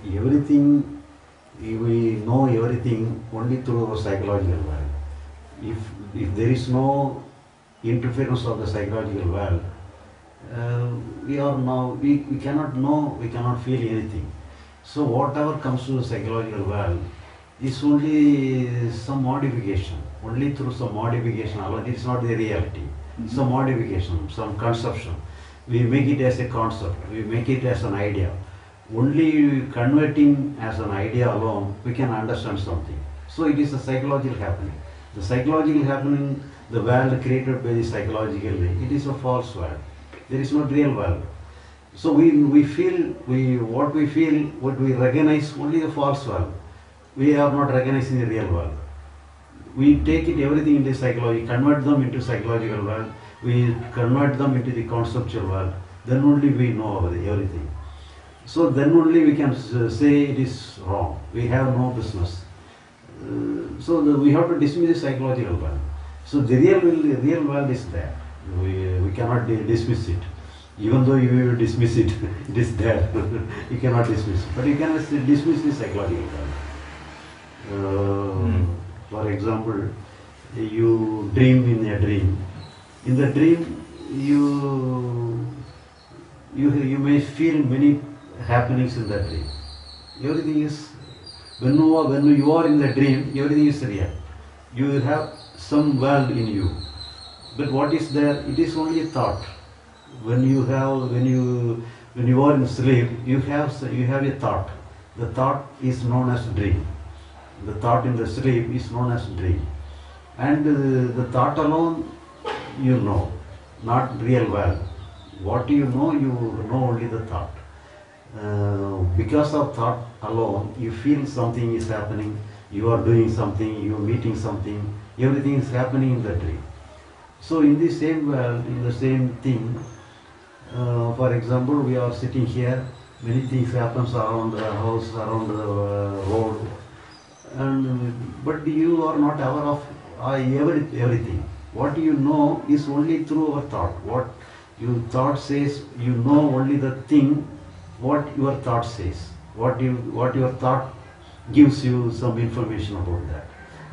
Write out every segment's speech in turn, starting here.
everything, we know everything only through our psychological world. If there is no interference of the psychological world, we cannot know, we cannot feel anything. So whatever comes to the psychological world is only some modification, only through some modification alone. It's not the reality. Some modification, some conception. We make it as a concept, we make it as an idea. Only converting as an idea alone, we can understand something. So it is a psychological happening. The psychological happening, the world created by the psychologically, it is a false world. There is no real world. So we feel, what we recognize, only the false world. We are not recognizing the real world. We take it everything into psychology, convert them into psychological world, we convert them into the conceptual world, then only we know everything. So then only we can say it is wrong. We have no business. We have to dismiss the psychological world. So the real world is there. We cannot dismiss it. Even though you will dismiss it, it is there. You cannot dismiss it. But you can dismiss the psychological world. For example, you dream in a dream. In the dream, you may feel many happenings in that dream. Everything is, when you are in the dream, everything is real. You have some world in you. But what is there? It is only a thought. When you are in sleep, you have a thought. The thought is known as dream. The thought in the sleep is known as dream. And the thought alone, you know, not real world. What you know only the thought. Because of thought alone, you feel something is happening, you are doing something, you are meeting something, everything is happening in the dream. So in the same world, in the same thing, for example, we are sitting here, many things happens around the house, around the road, but you are not aware of everything. What you know is only through our thought. What your thought says, you know only the thing what your thought says. What your thought gives you some information about that.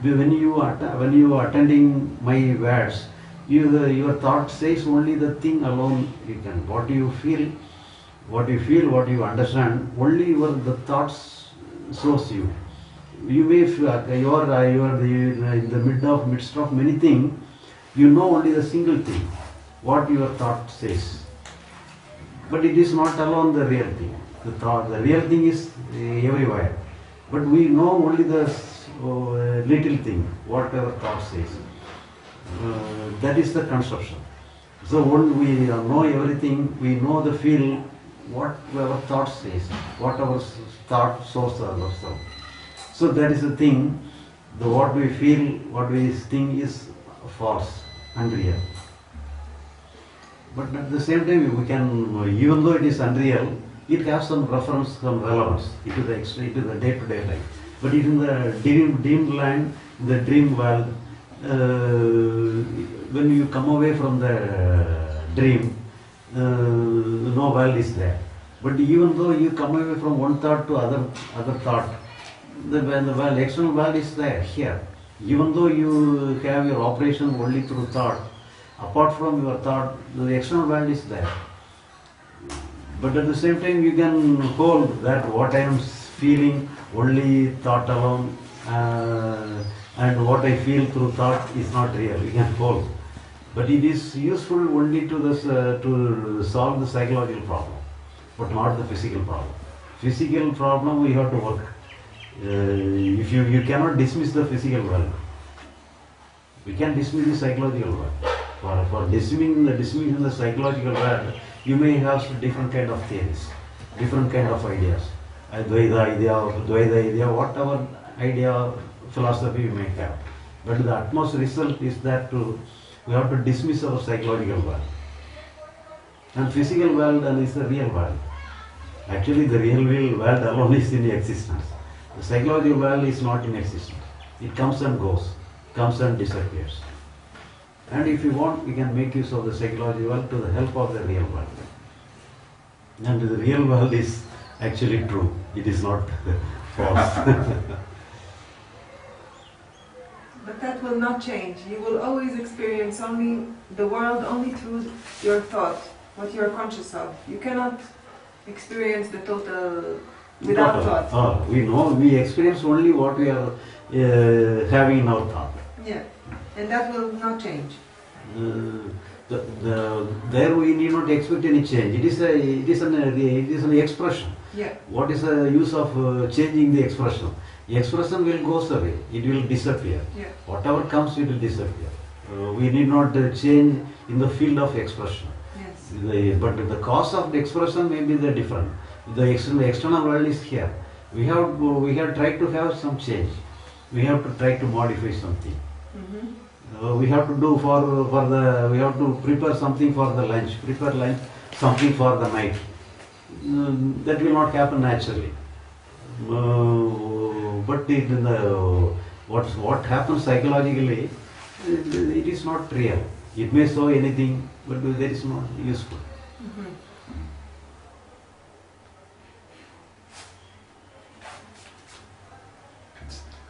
When you are attending my words, your thought says only the thing alone you can. What you feel, what you understand, only the thoughts shows you. You may feel you are in the midst of many things. You know only the single thing, what your thought says. But it is not alone the real thing. The real thing is everywhere. But we know only the little thing, what our thought says. That is the conception. So when we know everything, we know the feel, what our thought says, what our thought shows ourselves. So that is the thing, what we feel, what we think is false, unreal. But at the same time, we can, even though it is unreal, it has some reference, some relevance into the day-to-day life. But in the dream land, the dream world, when you come away from the dream, no world is there. But even though you come away from one thought to other thought, the external world is there, here. Even though you have your operation only through thought, apart from your thought, the external world is there. But at the same time, you can hold that what I am feeling only thought alone, and what I feel through thought is not real. You can hold. But it is useful only to solve the psychological problem, but not the physical problem. Physical problem we have to work. If you cannot dismiss the physical world, we can dismiss the psychological world. For dismissing the psychological world, you may have different kind of theories, different kind of ideas. Dvaita idea, whatever idea, philosophy you may have. But the utmost result is that we have to dismiss our psychological world. And physical world is the real world. Actually, the real world alone is in existence. The psychological world is not in existence. It comes and goes, comes and disappears. And if you want, we can make use of the psychological world to the help of the real world. And the real world is actually true. it is not false. But that will not change. You will always experience the world only through your thought, what you are conscious of. You cannot experience the total without thought. We know, we experience only what we are having in our thought. Yeah, and that will not change. There we need not expect any change. It is an expression. Yeah. What is the use of changing the expression? The expression will go away. It will disappear. Yeah. Whatever comes, it will disappear. We need not change in the field of expression. Yes. But the cause of the expression may be the different. The external world is here. We have tried to have some change. We have to try to modify something. Mm-hmm. We have to do we have to prepare something for the lunch. Prepare lunch, something for the night. That will not happen naturally. But what happens psychologically, it is not real. It may show anything, but that is not useful. Mm-hmm.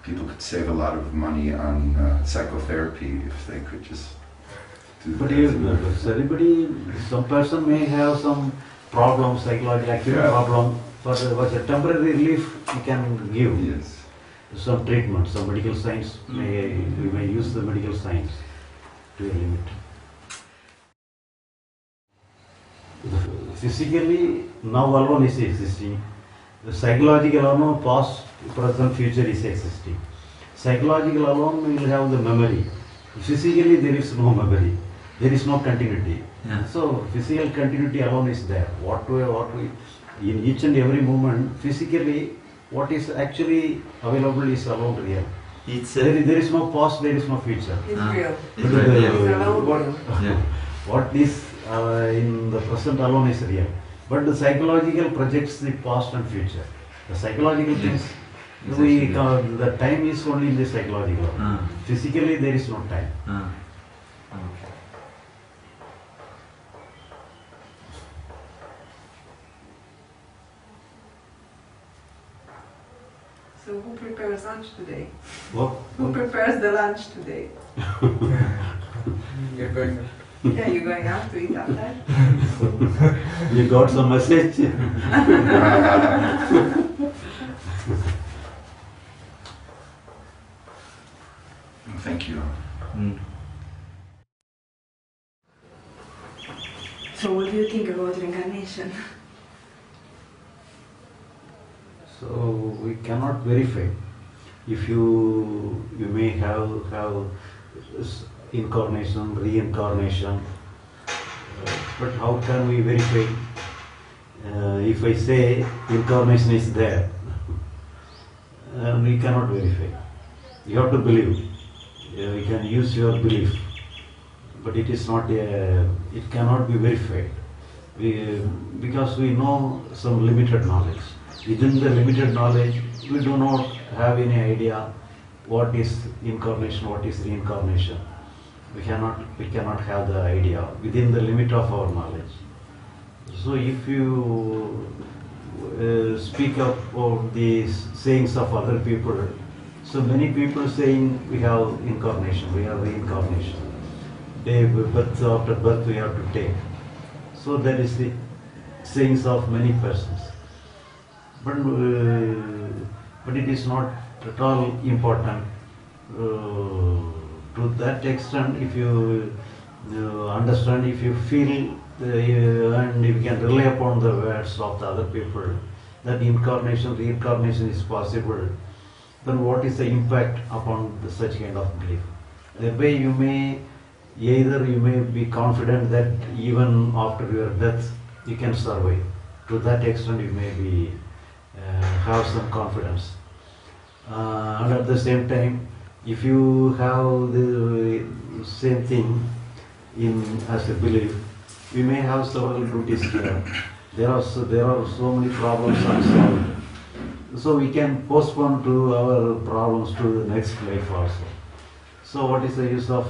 People could save a lot of money on psychotherapy if they could just do But that. some person may have some problem, psychological acute problem. For a temporary relief, you can give some treatment, some medical science. We may use the medical science to a limit. Physically, now alone is existing. The psychological alone, past, present, future is existing. Psychological alone will have the memory. Physically, there is no memory. There is no continuity. Yeah. So, physical continuity alone is there. What we in each and every moment, physically, what is actually available is alone real. There is no past, there is no future. It's real. What is in the present alone is real. But the psychological projects the past and future. The psychological things, the time is only in the psychological. Physically, there is no time. So who prepares lunch today? What? Who prepares the lunch today? You're going. Yeah, you're going out to eat outside? You got some message? Thank you. So what do you think about reincarnation? So we cannot verify. If you may have incarnation, reincarnation, but how can we verify? If I say incarnation is there, we cannot verify. You have to believe. You can use your belief, but it is not. It cannot be verified. Because we know some limited knowledge. Within the limited knowledge, we do not have any idea what is incarnation, what is reincarnation. We cannot have the idea within the limit of our knowledge. So if you speak up of the sayings of other people, so many people saying we have incarnation, we have reincarnation. Birth after birth we have to take. So that is the sayings of many persons. But it is not at all important. To that extent, if you understand, if you feel, and if you can rely upon the words of the other people, that incarnation, reincarnation is possible, then what is the impact upon such kind of belief? That way you may be confident that even after your death you can survive. To that extent you may be have some confidence. And at the same time, if you have the same thing as a belief, we may have several duties here. There are so many problems unsolved. So we can postpone to our problems to the next life also. So what is the use of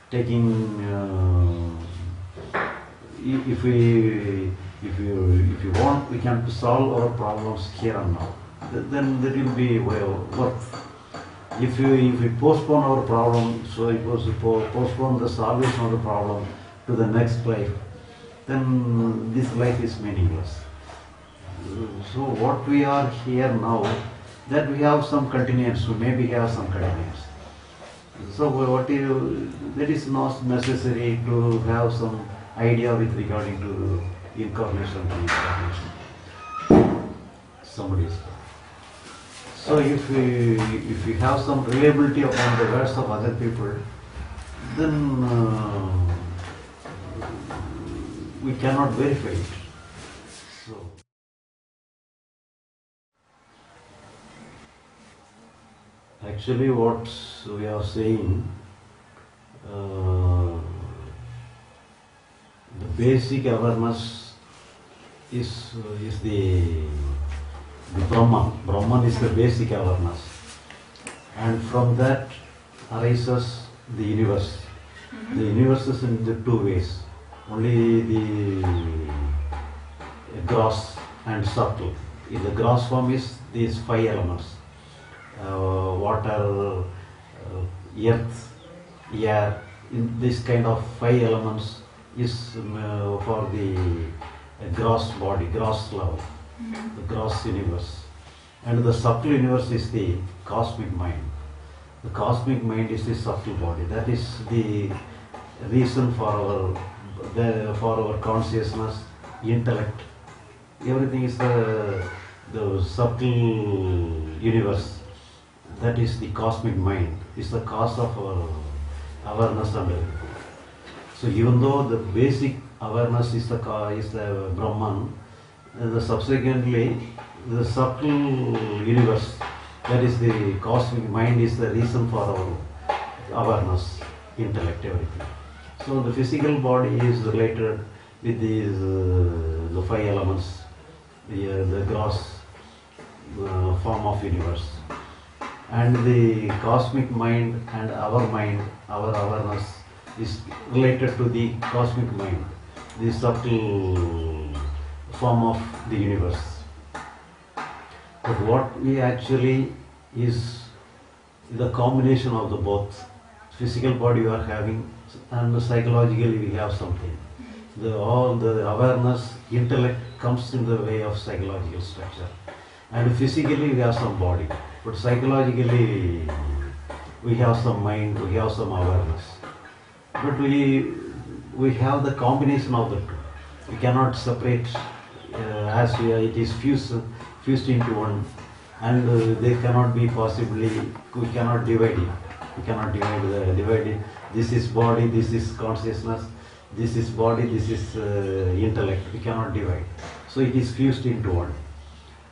taking? If you want, we can solve our problems here and now. then there will be worth. If we postpone our problem, so it was postpone the salvation of the problem to the next life, then this life is meaningless. So what we are here now, that we have some continuance, we maybe have some continuance. So that is not necessary to have some idea with regarding to incarnation and incarnation. Somebody is. So if we have some reliability upon the words of other people, then we cannot verify it. So actually, what we are saying, the basic awareness is the Brahman. Brahman is the basic awareness, and from that arises the universe. The universe is in the two ways. Only the gross and subtle. In the gross form is these five elements: water, earth, air. In this kind of five elements is for the gross body, gross level, the gross universe. And the subtle universe is the cosmic mind. The cosmic mind is the subtle body. That is the reason for our consciousness, intellect. Everything is the subtle universe. That is the cosmic mind. Is the cause of our awareness and everything. So even though the basic awareness is the Brahman, subsequently the subtle universe, that is the cosmic mind, is the reason for our awareness, intellect, everything. So the physical body is related with these the five elements, the gross form of universe, and the cosmic mind and our mind, our awareness is related to the cosmic mind, the subtle form of the universe. But what we actually is the combination of the both. Physical body we are having, and psychologically we have something. All the awareness, intellect comes in the way of psychological structure. And physically we have some body, but psychologically we have some mind, we have some awareness. But we have the combination of the two. We cannot separate as it is fused into one, and they cannot be possibly, we cannot divide it. We cannot divide it. This is body, this is consciousness, this is body, this is intellect. We cannot divide. So it is fused into one.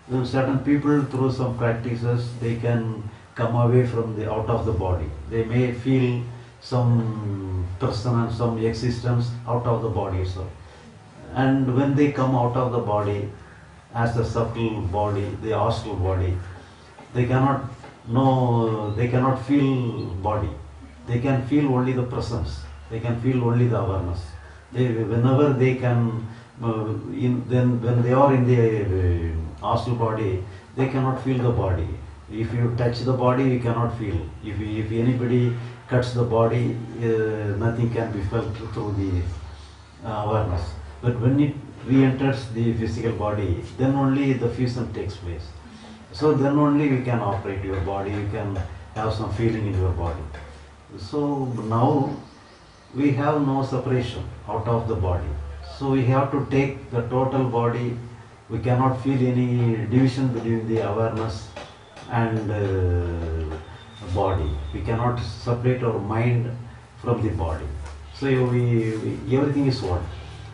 Then certain people, through some practices, they can come away from out of the body. They may feel some person and some existence out of the body itself. And when they come out of the body, as the subtle body, the astral body, they cannot feel body. They can feel only the presence. They can feel only the awareness. Whenever they can, when they are in the astral body, they cannot feel the body. If you touch the body, you cannot feel. If anybody cuts the body, nothing can be felt through the awareness. But when it re-enters the physical body, then only the fusion takes place. So then only you can operate your body, you can have some feeling in your body. So now we have no separation out of the body. So we have to take the total body. We cannot feel any division between the awareness and body. We cannot separate our mind from the body. So everything is one.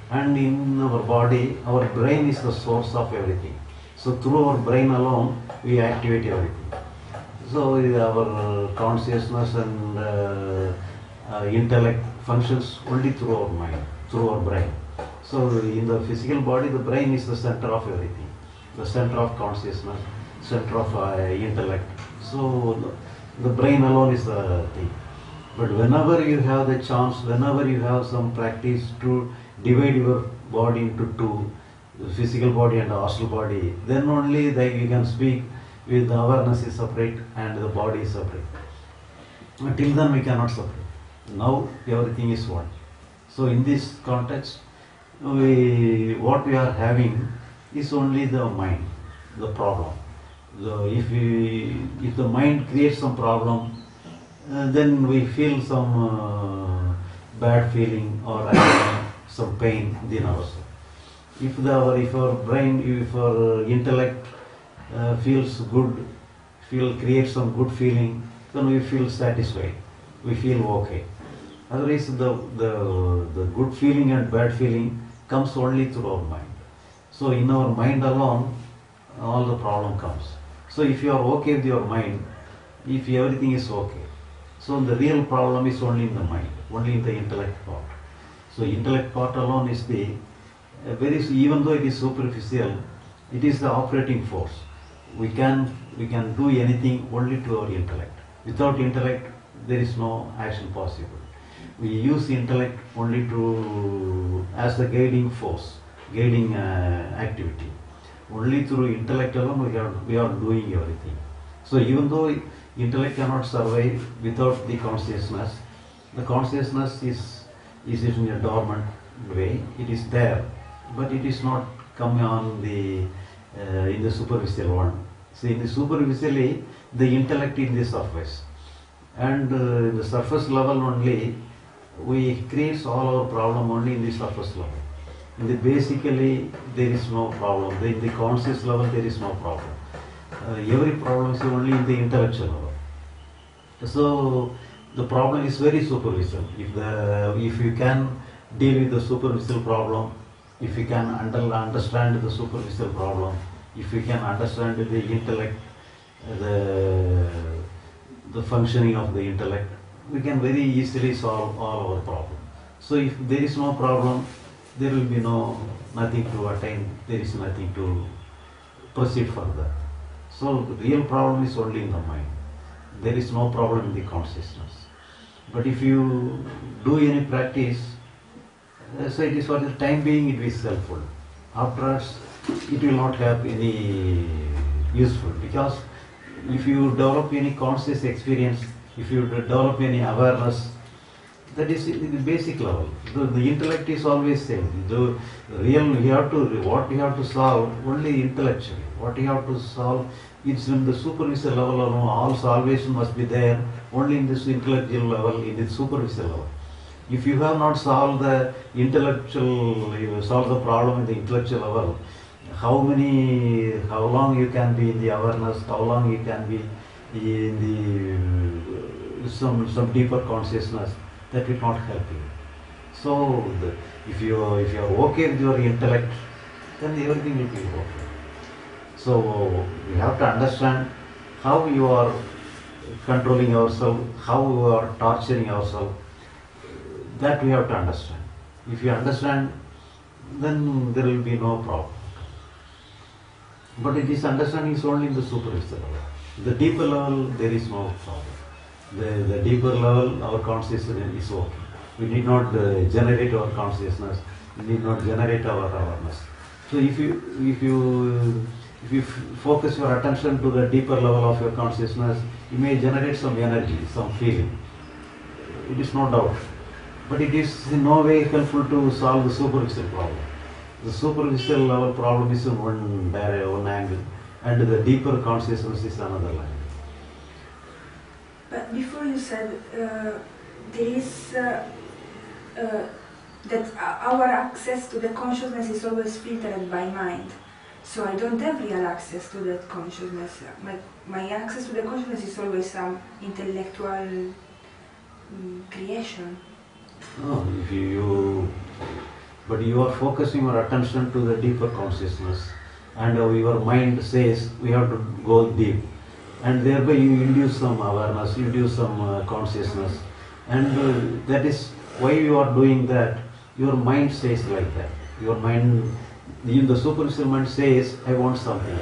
And in our body, our brain is the source of everything. So through our brain alone, we activate everything. So our consciousness and intellect functions only through our mind, through our brain. So in the physical body, the brain is the center of everything, the center of consciousness, center of intellect. So the brain alone is the thing. But whenever you have the chance, whenever you have some practice to divide your body into two, the physical body and the astral body, then only you can speak with the awareness is separate and the body is separate. Till then we cannot separate. Now everything is one. So in this context, what we are having is only the mind, the problem. If the mind creates some problem, then we feel some bad feeling or some pain within ourselves. If our brain, if our intellect feels good, creates some good feeling, then we feel satisfied, we feel okay. Otherwise, the good feeling and bad feeling comes only through our mind. So in our mind alone, all the problem comes. So if you are okay with your mind, if everything is okay, so the real problem is only in the mind, only in the intellect part. So intellect part alone is the even though it is superficial, it is the operating force. We can do anything only to our intellect. Without intellect, there is no action possible. We use intellect only as the guiding force, guiding activity. Only through intellect alone we are doing everything. So even though intellect cannot survive without the consciousness, the consciousness is in a dormant way. It is there, but it is not coming on in the superficial one. So in the superficially, the intellect in the surface, and the surface level only, we create all our problem only in the surface level. In the basically, there is no problem. In the conscious level, there is no problem. Every problem is only in the intellectual level. So the problem is very superficial. If you can deal with the superficial problem, if you can understand the superficial problem, if you can understand the intellect, the functioning of the intellect, we can very easily solve all our problems. So if there is no problem, there will be nothing to attain, there is nothing to proceed further. So the real problem is only in the mind. There is no problem in the consciousness. But if you do any practice, so it is for the time being it is helpful. Afterwards, it will not have any useful, because if you develop any conscious experience, if you develop any awareness, that is in the basic level. The intellect is always same. The real what you have to solve only intellectually. What you have to solve is in the superficial level alone. All salvation must be there only in this intellectual level, in the superficial level. If you have not solved the intellectual, you solve the problem in the intellectual level, how long you can be in the awareness, how long you can be in the some deeper consciousness, that will not help you. So if you are okay with your intellect, then everything will be okay. So you have to understand how you are controlling yourself, how you are torturing yourself. That we have to understand. If you understand, then there will be no problem. But this understanding is only in the superficial level. The deeper level, there is no problem. The deeper level, our consciousness is okay. We need not generate our consciousness. We need not generate our awareness. So if you focus your attention to the deeper level of your consciousness, you may generate some energy, some feeling. It is no doubt. But it is in no way helpful to solve the superficial problem. The superficial level problem is in one angle, and the deeper consciousness is another line. But before you said there is that our access to the consciousness is always filtered by mind. So I don't have real access to that consciousness. My access to the consciousness is always some intellectual creation. No, but you are focusing your attention to the deeper consciousness, and your mind says we have to go deep, and thereby you induce some awareness, you induce some consciousness, and that is why you are doing that. Your mind says like that. Your mind, in the superficial mind says, I want something.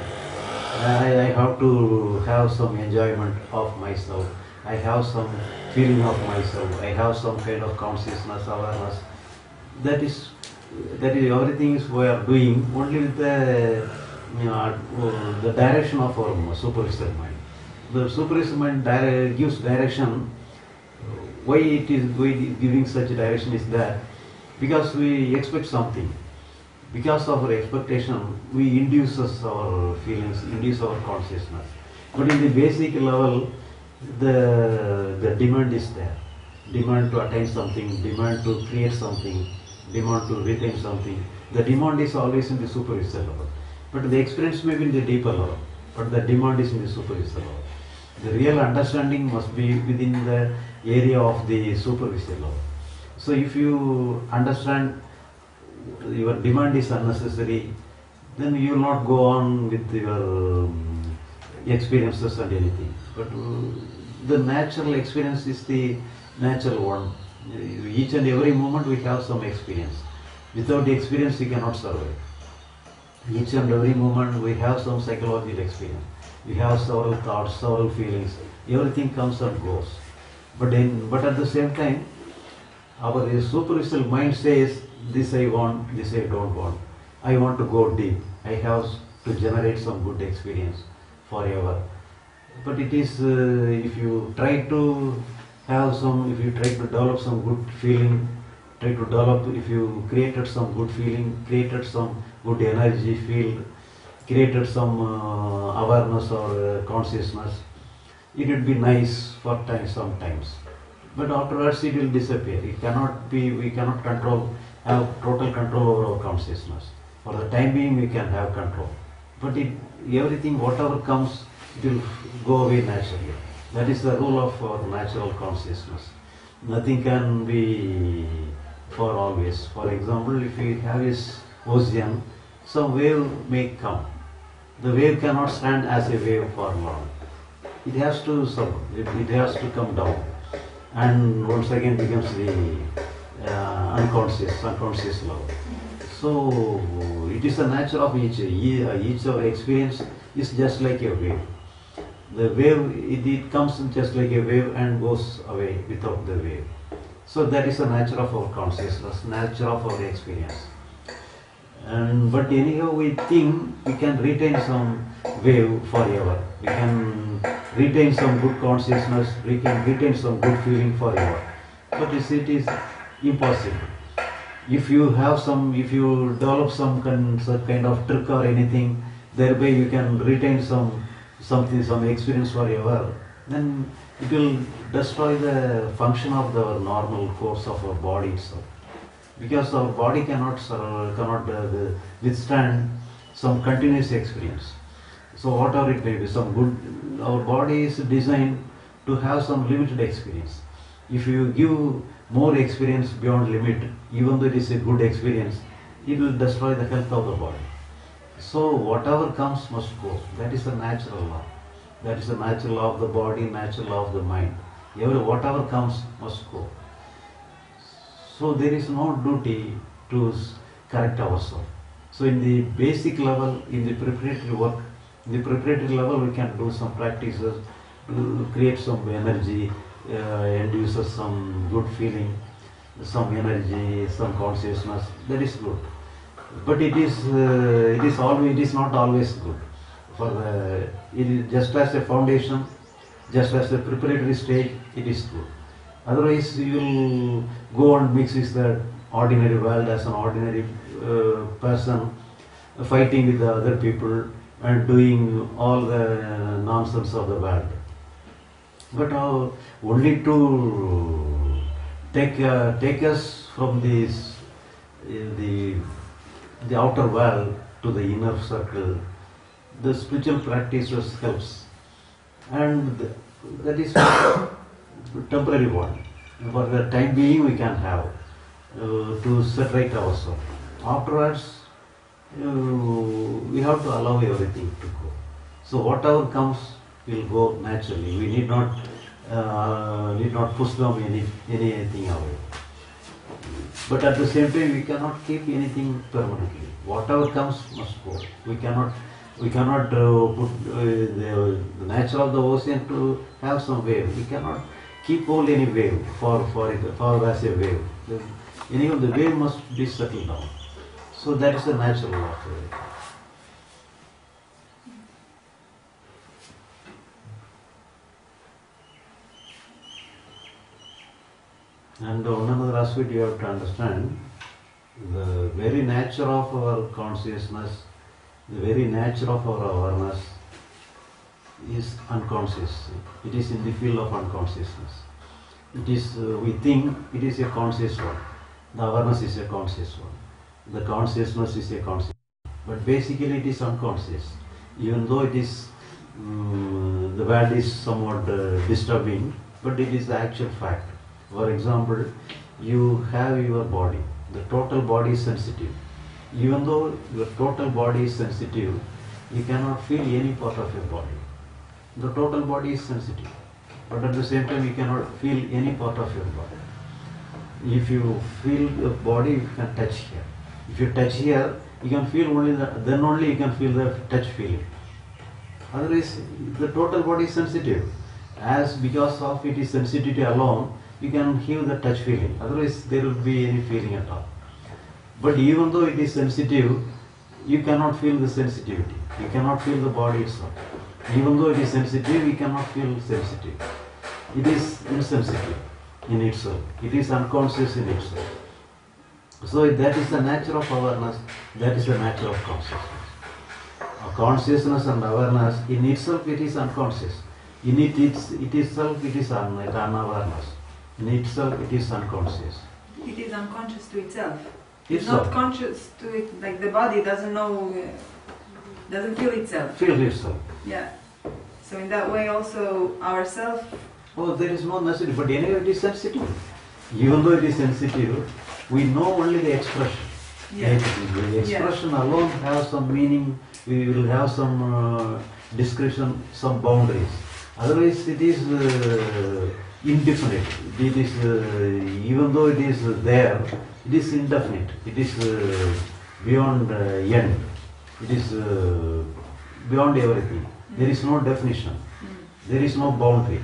I have to have some enjoyment of myself. I have some feeling of myself. I have some kind of consciousness, awareness. That is everything is we are doing only with the the direction of our superficial mind. The superficial mind gives direction. Why it is giving such direction is that because we expect something. Because of our expectation, we induce our feelings, induce our consciousness. But in the basic level, the demand is there. Demand to attain something, demand to create something, demand to retain something. The demand is always in the superficial level. But the experience may be in the deeper level. But the demand is in the superficial level. The real understanding must be within the area of the superficial level. So if you understand your demand is unnecessary, then you will not go on with your experiences and anything. But the natural experience is the natural one. Each and every moment we have some experience. Without the experience we cannot survive. Each and every moment we have some psychological experience. We have several thoughts, several feelings. Everything comes and goes. But at the same time, our superficial mind says, this I want, this I don't want. I want to go deep. I have to generate some good experience forever. But it is, if you try to develop some good feeling, if you created some good feeling, created some good energy field, created some awareness or consciousness, it would be nice for sometimes. But afterwards it will disappear. We cannot have total control over our consciousness. For the time being we can have control. But everything, whatever comes, it will go away naturally. That is the rule of our natural consciousness. Nothing can be for always. For example, if we have this ocean, some wave may come. The wave cannot stand as a wave for long. It has to come down, and once again becomes the unconscious level. So it is the nature of each our experience is just like a wave. The wave, it comes just like a wave and goes away without the wave. So that is the nature of our consciousness, nature of our experience. But anyhow, we think we can retain some wave forever. We can retain some good consciousness, we can retain some good feeling forever. But it is impossible. If you develop some kind of trick or anything, thereby you can retain some experience forever, then it will destroy the function of the normal course of our body itself. Because our body cannot withstand some continuous experience. So whatever it may be, our body is designed to have some limited experience. If you give more experience beyond limit, even though it is a good experience, it will destroy the health of the body. So whatever comes must go. That is the natural law. That is the natural law of the body, natural law of the mind. Whatever comes must go. So there is no duty to correct ourselves. So in the basic level, in the preparatory work, in the preparatory level we can do some practices to create some energy, induce some good feeling, some energy, some consciousness. That is good. But it is not always good. It is just as a foundation, just as a preparatory stage, it is good. Otherwise, you will go and mix with the ordinary world as an ordinary person, fighting with the other people and doing all the nonsense of the world. But only to take us from this the outer world to the inner circle, the spiritual practices helps, and that is temporary one. For the time being we can have to set right ourselves. Afterwards we have to allow everything to go. So whatever comes will go naturally. We need not push down anything away. But at the same time we cannot keep anything permanently. Whatever comes must go. We cannot put the nature of the ocean to have some wave. We cannot keep hold any wave for as a wave. Anyhow, the wave must be settled down. So that is the natural law of it. And one another aspect you have to understand, the very nature of our consciousness, the very nature of our awareness is unconscious. It is in the field of unconsciousness. It is, we think it is a conscious one. The awareness is a conscious one. The consciousness is a conscious one. But basically it is unconscious. Even though it is, the word is somewhat disturbing, but it is the actual fact. For example, you have your body. The total body is sensitive. Even though your total body is sensitive, you cannot feel any part of your body. The total body is sensitive, but at the same time you cannot feel any part of your body. If you feel your body, you can touch here. If you touch here, you can feel only that, then only you can feel the touch feeling. Otherwise, the total body is sensitive. As because of it is sensitivity alone, you can hear the touch feeling. Otherwise, there will be any feeling at all. But even though it is sensitive, you cannot feel the sensitivity. You cannot feel the body itself. Even though it is sensitive, you cannot feel sensitive. It is insensitive in itself. It is unconscious in itself. So that is the nature of awareness. That is the nature of consciousness. Consciousness and awareness, in itself it is unconscious. In it itself it is unawareness. In itself it is unconscious. It is unconscious to itself. It's Itself. not conscious to it, like the body doesn't know, doesn't feel itself. Feel itself. Yeah. So in that way also ourself. Oh, there is no necessity, but anyway it is sensitive. Even though it is sensitive, we know only the expression. Yeah. The expression alone has some meaning, we will have some description, some boundaries. Otherwise it is indefinite. It is, even though it is there, it is indefinite. It is beyond end. It is beyond everything. There is no definition. There is no boundary.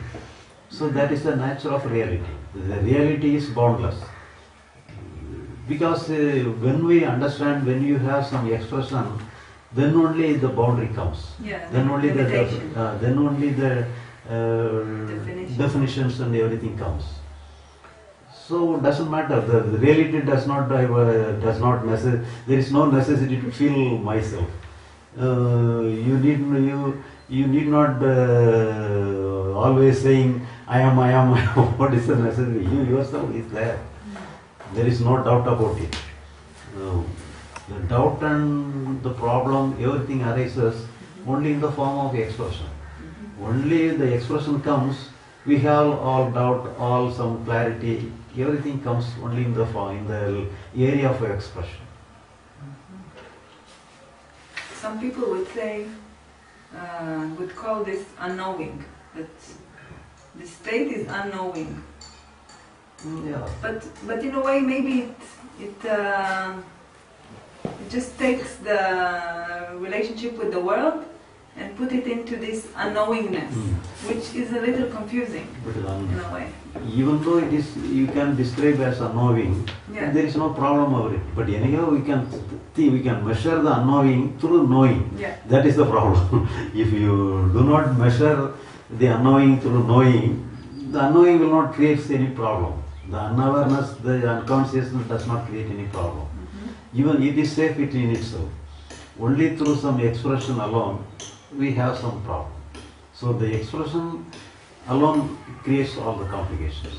So that is the nature of reality. The reality is boundless. Because when we understand, when you have some expression, then only the boundary comes. Yeah, Then only limitation. the definitions and everything comes. So it doesn't matter. The reality does not there is no necessity to feel myself. You need not always saying I am. What is the necessity? You yourself is there. There is no doubt about it. The doubt and the problem, everything arises only in the form of expression. Only the expression comes, we have all doubt, all some clarity, everything comes only in the form, in the area of expression. Some people would say, would call this unknowing, that the state is unknowing. Yeah. But in a way maybe it just takes the relationship with the world and put it into this unknowingness, which is a little confusing in a way. Even though it is, you can describe as unknowing, Yeah. there is no problem over it. But anyhow, we can measure the unknowing through knowing. Yeah. That is the problem. If you do not measure the unknowing through knowing, the unknowing will not create any problem. The unawareness, the unconsciousness does not create any problem. Even it is safe in itself. Only through some expression alone, we have some problem. So the expression alone creates all the complications.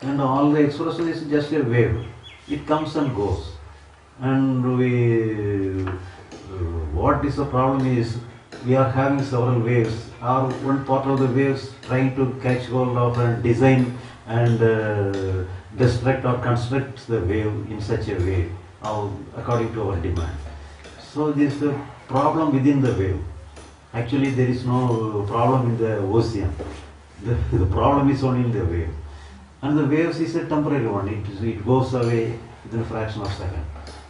And all the expression is just a wave. It comes and goes. And what is the problem is, we are having several waves, or one part of the waves trying to catch hold of and design and destruct or construct the wave in such a way, according to our demand. So this is a problem within the wave. Actually, there is no problem in the ocean. The problem is only in the wave. And the waves is a temporary one. It goes away within a fraction of a second.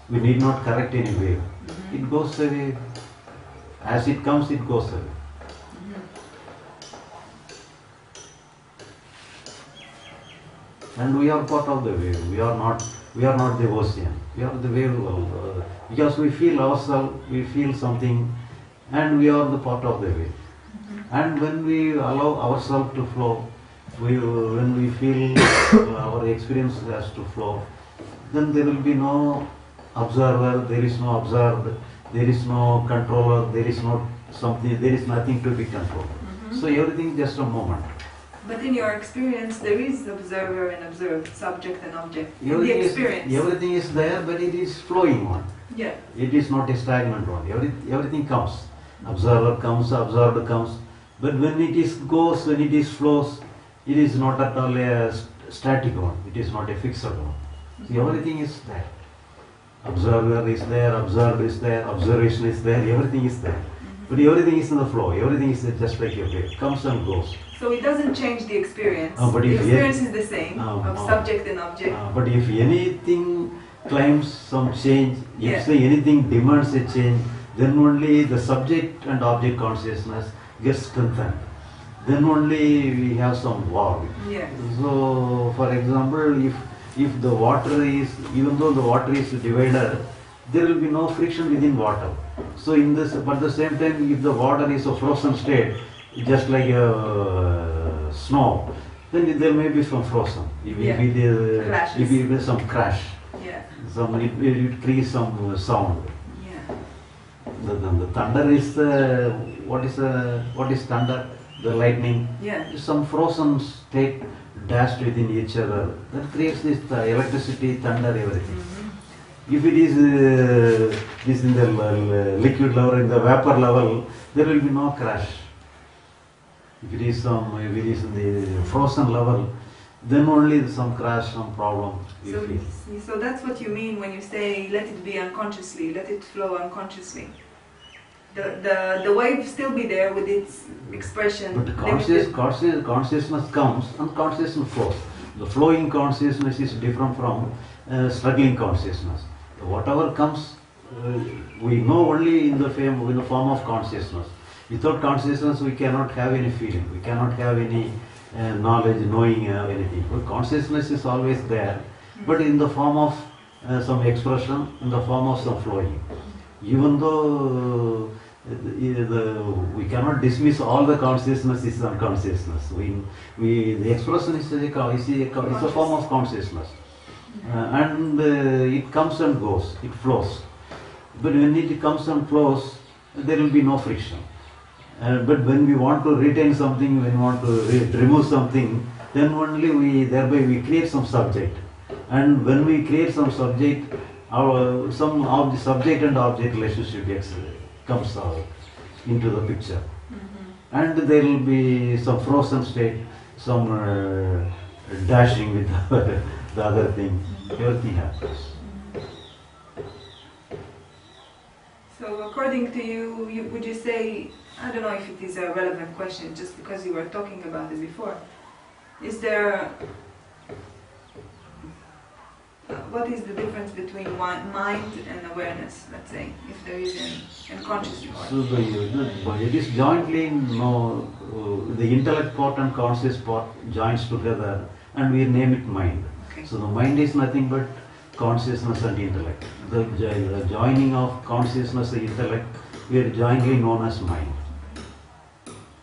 We need not correct any wave. It goes away. As it comes, it goes away. And we are part of the wave. We are not the ocean. We are the wave. Because we feel ourselves, we feel something and we are the part of the wave. And when we allow ourselves to flow, when we feel our experience has to flow, then there will be no observer, there is no observed, there is no controller, there is no something, there is nothing to be controlled. So everything is just a moment. But in your experience, there is observer and observed, subject and object. In the Everything experience. everything is there, but it is flowing on. Yeah. It is not a stagnant one. Everything comes. Observer comes, observed comes. But when it is goes, when it is flows, it is not at all a static one. It is not a fixed one. So everything is there. Observer is there, observed is there, observation is there, everything is there. But everything is in the flow. Everything is just like a wave. Comes and goes. So it doesn't change the experience. But The if experience is the same of no. subject and object. But if anything claims some change, Yeah. if say anything demands a change, then only the subject and object consciousness gets strengthened. Then only we have some war. Yeah. So, for example, if the water is, even though the water is divided, there will be no friction within water. So in this, but at the same time, if the water is a frozen state, just like snow, then there may be some frozen. If Clashes. it is some crash, Yeah. it creates some sound. Yeah. The thunder is what is thunder? The lightning. Yeah. Some frozen state dashed within each other. That creates this electricity, thunder, everything. If it is in the liquid level, in the vapor level, there will be no crash. If it is in the frozen level, then only some crash, some problem. So that's what you mean when you say let it be unconsciously, let it flow unconsciously. The wave still be there with its expression. But consciousness comes and consciousness flows. The flowing consciousness is different from struggling consciousness. Whatever comes, we know only in the form of consciousness. Without consciousness, we cannot have any feeling. We cannot have any knowledge, knowing anything. But consciousness is always there, but in the form of some expression, in the form of some flowing. Even though we cannot dismiss all the consciousness is unconsciousness. The expression is a form of consciousness. And it comes and goes, it flows. But when it comes and flows, there will be no friction. But when we want to retain something, when we want to remove something, then only we create some subject. And when we create some subject, some of the subject and object relationship comes out into the picture. And there will be some frozen state, some dashing with the other thing. Everything happens. So according to you, would you say, I don't know if it is a relevant question, just because you were talking about it before, is there, what is the difference between mind and awareness, let's say, if there is an conscious part? So it is jointly, the intellect part and conscious part joins together and we name it mind. Okay. So the mind is nothing but consciousness and intellect. The joining of consciousness and intellect, we are jointly known as mind.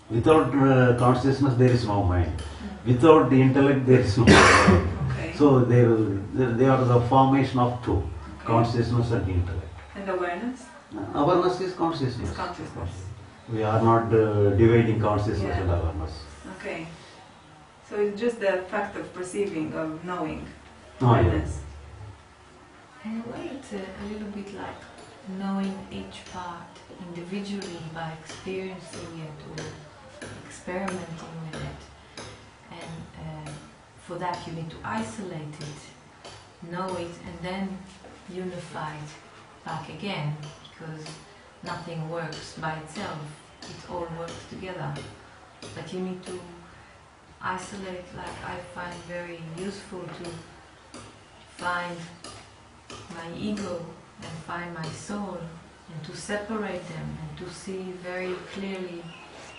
Without consciousness, there is no mind. Without the intellect, there is no mind. Okay. So they are the formation of two, consciousness and intellect. And awareness? Awareness is consciousness. It's consciousness. We are not dividing consciousness and awareness. Okay. So it's just the fact of perceiving, of knowing. Oh, yeah. Awareness. In a way, it's a little bit like knowing each part individually by experiencing it or experimenting with it. And for that you need to isolate it, know it, and then unify it back again, because nothing works by itself, it all works together. But you need to isolate, like I find very useful to find my ego and find my soul, and to separate them and to see very clearly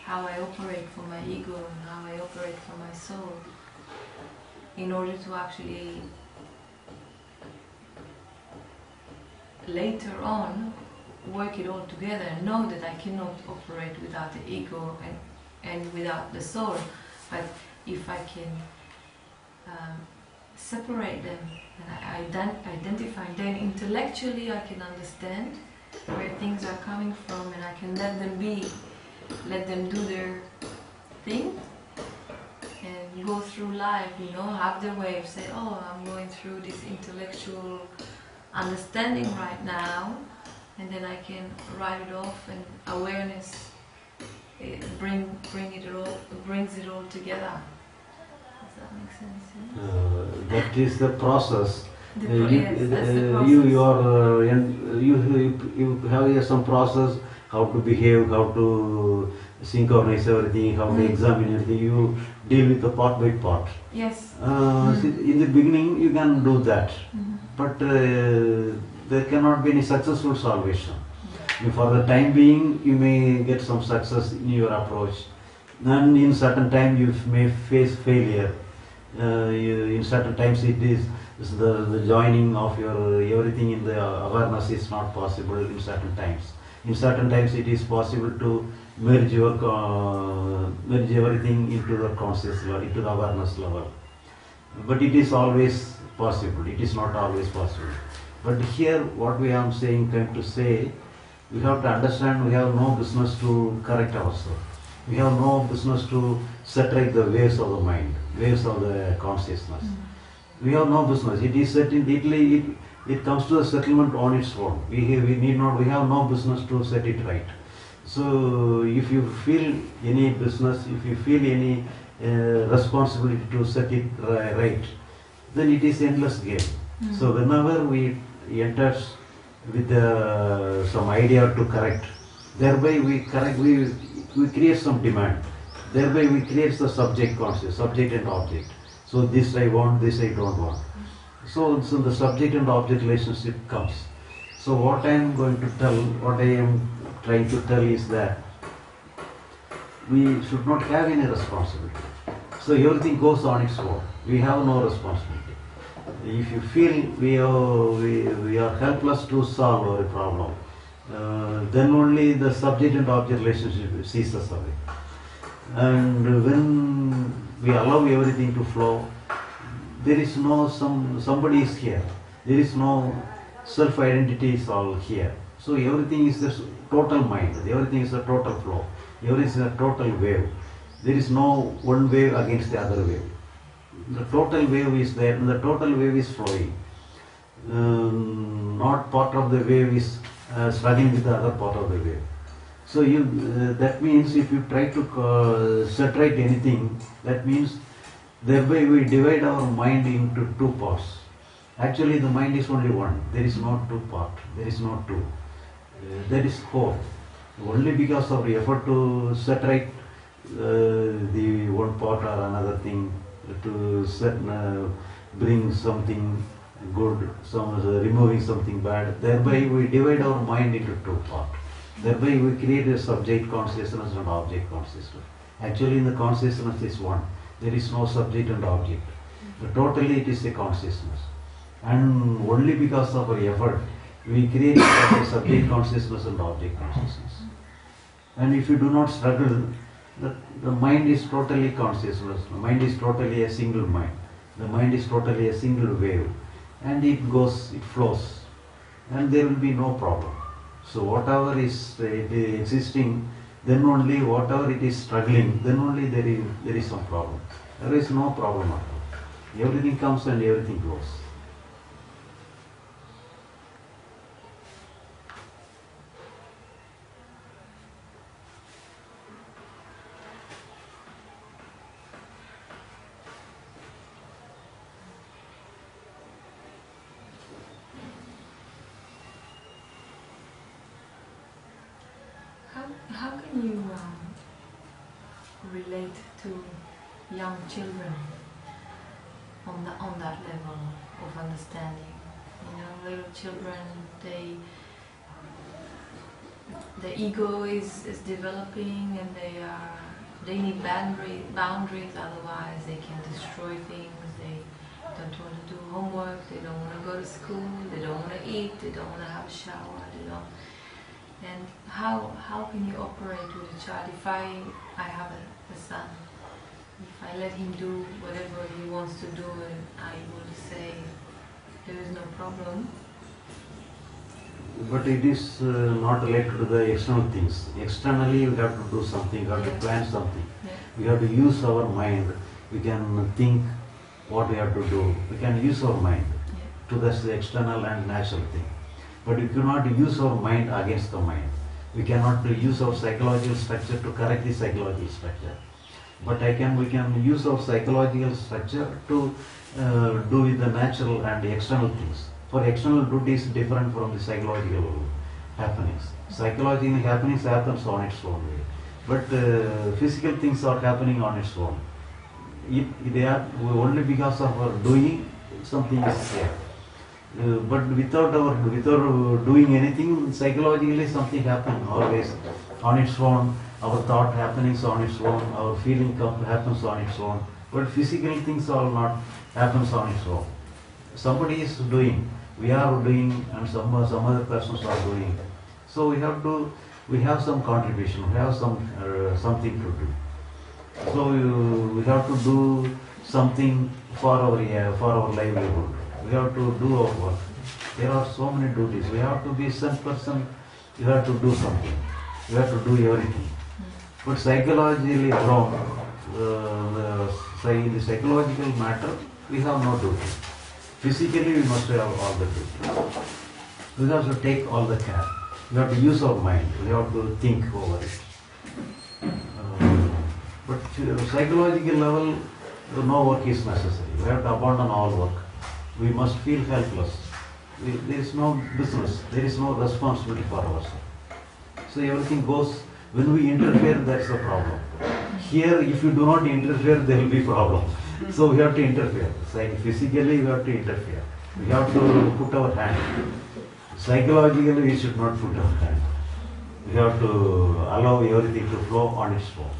how I operate for my ego and how I operate for my soul, in order to actually later on work it all together and know that I cannot operate without the ego and without the soul. But if I can separate them and I identify, then intellectually I can understand where things are coming from, and I can let them be, let them do their thing, and go through life, you know, have their way of saying, oh, I'm going through this intellectual understanding right now, and then I can write it off, and awareness brings it all together. Does that make sense? Yeah? That is the process. Yes, that's the process. You have some process, how to behave, how to synchronize everything, how to examine everything. You deal with the part by part. Yes. In the beginning you can do that, but there cannot be any successful salvation. For the time being you may get some success in your approach, and in certain time you may face failure. In certain times it is the joining of your everything in the awareness is not possible in certain times. In certain times it is possible to merge everything into the conscious level, into the awareness level. But it is always possible, it is not always possible. But here what we are trying to say, we have to understand we have no business to correct ourselves. We have no business to separate the waves of the mind, waves of the consciousness. We have no business. It is set in Italy, it comes to the settlement on its own. We have no business to set it right. So if you feel any business, if you feel any responsibility to set it right, then it is endless game. So whenever we enter with some idea to correct, thereby we create some demand. Thereby we create the subject conscious, subject and object. So this I want, this I don't want. So the subject and object relationship comes. So what I am trying to tell is that we should not have any responsibility. So everything goes on its own. We have no responsibility. If you feel we are helpless to solve our problem, then only the subject and object relationship ceases away. And when we allow everything to flow, there is no somebody is here. There is no self-identity is all here. So everything is just total mind. Everything is a total flow. Everything is a total wave. There is no one wave against the other wave. The total wave is there, and the total wave is flowing. Not part of the wave is struggling with the other part of the wave. So that means if you try to separate anything, that means thereby we divide our mind into two parts. Actually the mind is only one. There is no two part. There is no two. There is whole. Only because of the effort to separate the one part or another thing, to bring something good, removing something bad, thereby we divide our mind into two parts. Thereby we create a subject consciousness and object consciousness. Actually in the consciousness is one. There is no subject and object. But totally it is a consciousness. And only because of our effort we create a subject consciousness and object consciousness. And if you do not struggle, the mind is totally consciousness. The mind is totally a single mind. The mind is totally a single wave. And it flows. And there will be no problem. So whatever is existing, then only whatever it is struggling, then only there is some problem. There is no problem at all. Everything comes and everything goes. How can you relate to young children on that level of understanding? You know, little children, the ego is developing, and they need boundaries. Otherwise, they can destroy things. They don't want to do homework. They don't want to go to school. They don't want to eat. They don't want to have a shower. And how can you operate with a child? If I have a son, if I let him do whatever he wants to do, and I will say there is no problem. But it is not related to the external things. Externally, we have to do something, we have to plan something. Yeah. We have to use our mind. We can think what we have to do. We can use our mind to the external and natural thing. But we cannot use our mind against the mind. We cannot use our psychological structure to correct the psychological structure. But we can use our psychological structure to do with the natural and the external things. For external duties different from the psychological happenings. Psychological happenings happens on its own way. But physical things are happening on its own. They are only because of our doing, something is there. But without doing anything, psychologically something happens always on its own. Our thought happenings on its own, our feeling happens on its own. But physical things are not happens on its own. Somebody is doing, we are doing, and some other persons are doing. So we have some contribution, we have something to do. So we have to do something for our livelihood. We have to do our work. There are so many duties. We have to be some person. You have to do something. You have to do everything. But psychologically wrong. In the psychological matter, we have no duty. Physically, we must have all the duty. We have to take all the care. We have to use our mind. We have to think over it. But psychological level, no work is necessary. We have to abandon all work. We must feel helpless. There is no business. There is no responsibility for ourselves. So everything goes. When we interfere, that's the problem. Here, if you do not interfere, there will be problem. So we have to interfere. Physically, we have to interfere. We have to put our hand. Psychologically, we should not put our hand. We have to allow everything to flow on its own.